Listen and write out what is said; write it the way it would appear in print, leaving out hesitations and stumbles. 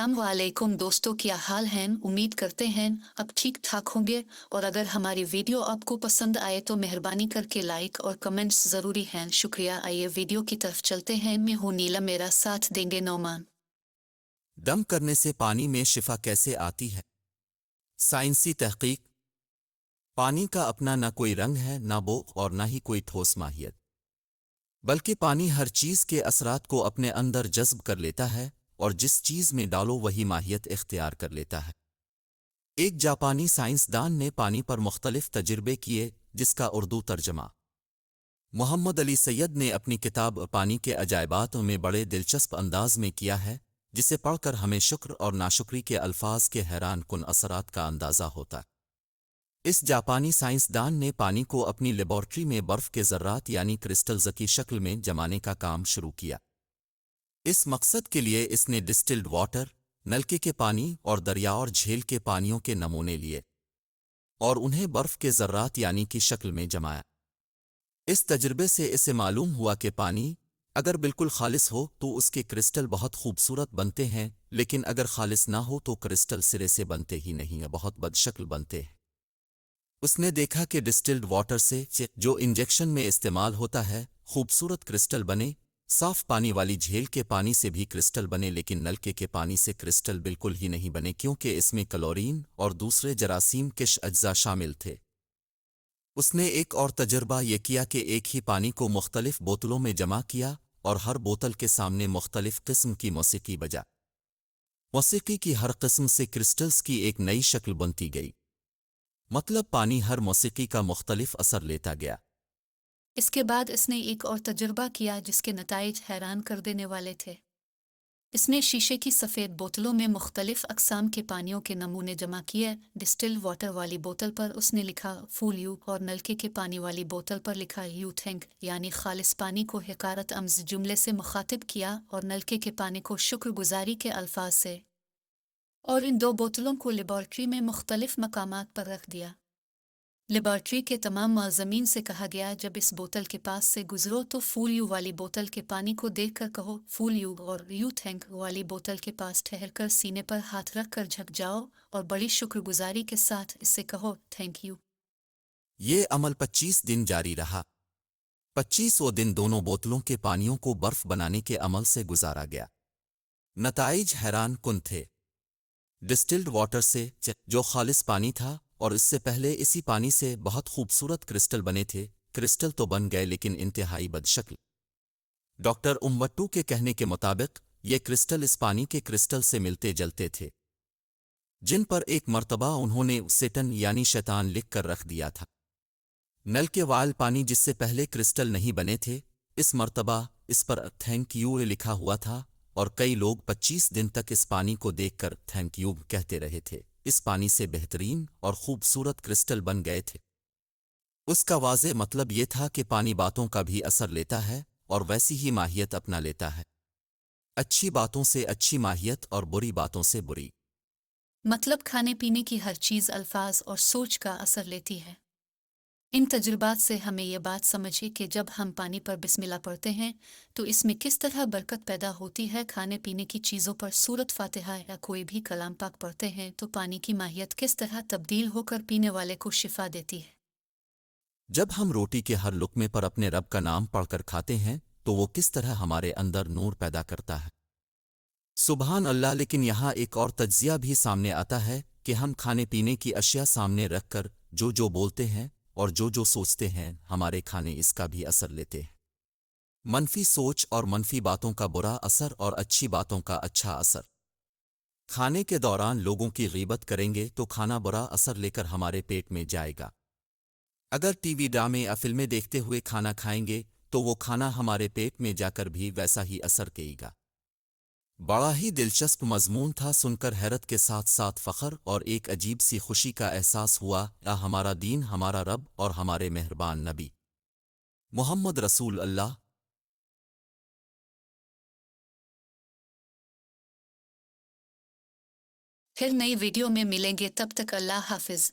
अस्सलाम वालेकुम दोस्तों, क्या हाल हैं? उम्मीद करते हैं अब ठीक ठाक होंगे। और अगर हमारी वीडियो आपको पसंद आए तो मेहरबानी करके लाइक और कमेंट्स ज़रूरी हैं। शुक्रिया। आइए वीडियो की तरफ चलते हैं। मैं हूँ नीला, मेरा साथ देंगे नौमान। दम करने से पानी में शिफा कैसे आती है? साइंसी तहकीक। पानी का अपना न कोई रंग है, न बो और न ही कोई ठोस माहियत, बल्कि पानी हर चीज के असरात को अपने अंदर जज्ब कर लेता है और जिस चीज में डालो वही माहियत इख्तियार कर लेता है। एक जापानी साइंसदान ने पानी पर मुख्तलिफ तजर्बे किए, जिसका उर्दू तर्जमा मोहम्मद अली सैयद ने अपनी किताब पानी के अजायबात में बड़े दिलचस्प अंदाज में किया है, जिसे पढ़कर हमें शुक्र और नाशुक्री के अल्फाज के हैरान कुन असरात का अंदाज़ा होता है। इस जापानी साइंसदान ने पानी को अपनी लेबॉर्ट्री में बर्फ के ज़र्रात यानी क्रिस्टल्स की शक्ल में जमाने का काम शुरू किया। इस मकसद के लिए इसने डिस्टिल्ड वाटर, नलके के पानी और दरिया और झील के पानियों के नमूने लिए और उन्हें बर्फ के ज़र्रात यानी की शक्ल में जमाया। इस तजर्बे से इसे मालूम हुआ कि पानी अगर बिल्कुल खालिस हो तो उसके क्रिस्टल बहुत खूबसूरत बनते हैं, लेकिन अगर खालिस ना हो तो क्रिस्टल सिरे से बनते ही नहीं है, बहुत बदशक्ल बनते हैं। उसने देखा कि डिस्टिल्ड वाटर से जो इंजेक्शन में इस्तेमाल होता है खूबसूरत क्रिस्टल बने, साफ पानी वाली झील के पानी से भी क्रिस्टल बने, लेकिन नलके के पानी से क्रिस्टल बिल्कुल ही नहीं बने, क्योंकि इसमें क्लोरीन और दूसरे जरासीम के अज्जा शामिल थे। उसने एक और तजर्बा ये किया कि एक ही पानी को मुख्तलिफ बोतलों में जमा किया और हर बोतल के सामने मुख्तलिफ किस्म की मौसीकी बजा। मौसीकी की हर किस्म से क्रिस्टल्स की एक नई शक्ल बनती गई, मतलब पानी हर मौसीकी का मुख्तलिफ असर लेता गया। इसके बाद इसने एक और तजुर्बा किया जिसके नताइज हैरान कर देने वाले थे। इसने शीशे की सफ़ेद बोतलों में मुख्तलिफ अक़साम के पानियों के नमूने जमा किए। डिस्टिल्ड वाटर वाली बोतल पर उसने लिखा फूल यू और नलके के पानी वाली बोतल पर लिखा यू थैंक, यानी खालिस पानी को हकारत अम्ज जुमले से मुखातिब किया और नलके के पानी को शुक्रगुजारी के अल्फाज से। और इन दो बोतलों को लेबॉर्ट्री में मुख्तलिफ मकामात पर रख दिया। लेबॉर्ट्री के तमाम मुअज़्ज़मीन से कहा गया, जब इस बोतल के पास से गुजरो तो फूल यू वाली बोतल के पानी को देखकर कहो फूल यू, और यू थैंक वाली बोतल के पास ठहरकर सीने पर हाथ रख कर झक जाओ और बड़ी शुक्रगुजारी के साथ इससे कहो थैंक यू। ये अमल 25 दिन जारी रहा। 25वें दिन दोनों बोतलों के पानियों को बर्फ बनाने के अमल से गुजारा गया। नताइज हैरान कुन थे। डिस्टिल्ड वाटर से जो खालिस पानी था और इससे पहले इसी पानी से बहुत खूबसूरत क्रिस्टल बने थे, क्रिस्टल तो बन गए लेकिन इंतहाई बदशक्ल। डॉक्टर उम्बट्टू के कहने के मुताबिक ये क्रिस्टल इस पानी के क्रिस्टल से मिलते जलते थे, जिन पर एक मर्तबा उन्होंने सेटन यानी शैतान लिख कर रख दिया था। नल के वाल पानी जिससे पहले क्रिस्टल नहीं बने थे, इस मर्तबा इस पर थैंक यू लिखा हुआ था और कई लोग 25 दिन तक इस पानी को देखकर थैंक यू कहते रहे थे। इस पानी से बेहतरीन और खूबसूरत क्रिस्टल बन गए थे। उसका वाज़े मतलब ये था कि पानी बातों का भी असर लेता है और वैसी ही माहियत अपना लेता है, अच्छी बातों से अच्छी माहियत और बुरी बातों से बुरी। मतलब खाने पीने की हर चीज़ अल्फाज और सोच का असर लेती है। इन तजुर्बात से हमें यह बात समझिए कि जब हम पानी पर बिस्मिल्लाह पढ़ते हैं तो इसमें किस तरह बरकत पैदा होती है। खाने पीने की चीज़ों पर सूरत फातिहा या कोई भी कलाम पाक पढ़ते हैं तो पानी की माहियत किस तरह तब्दील होकर पीने वाले को शिफा देती है। जब हम रोटी के हर लुक़मे पर अपने रब का नाम पढ़कर खाते हैं तो वो किस तरह हमारे अंदर नूर पैदा करता है। सुबहान अल्लाह। लेकिन यहाँ एक और तज्जिया भी सामने आता है कि हम खाने पीने की अशिया सामने रखकर जो बोलते हैं और जो सोचते हैं, हमारे खाने इसका भी असर लेते हैं। मनफी सोच और मनफी बातों का बुरा असर और अच्छी बातों का अच्छा असर। खाने के दौरान लोगों की गीबत करेंगे तो खाना बुरा असर लेकर हमारे पेट में जाएगा। अगर टीवी ड्रामे या फिल्में देखते हुए खाना खाएंगे तो वो खाना हमारे पेट में जाकर भी वैसा ही असर करेगा। बड़ा ही दिलचस्प मजमून था, सुनकर हैरत के साथ साथ फ़ख्र और एक अजीब सी खुशी का एहसास हुआ। या हमारा दीन, हमारा रब और हमारे मेहरबान नबी मोहम्मद रसूल अल्लाह। फिर नई वीडियो में मिलेंगे, तब तक अल्लाह हाफिज।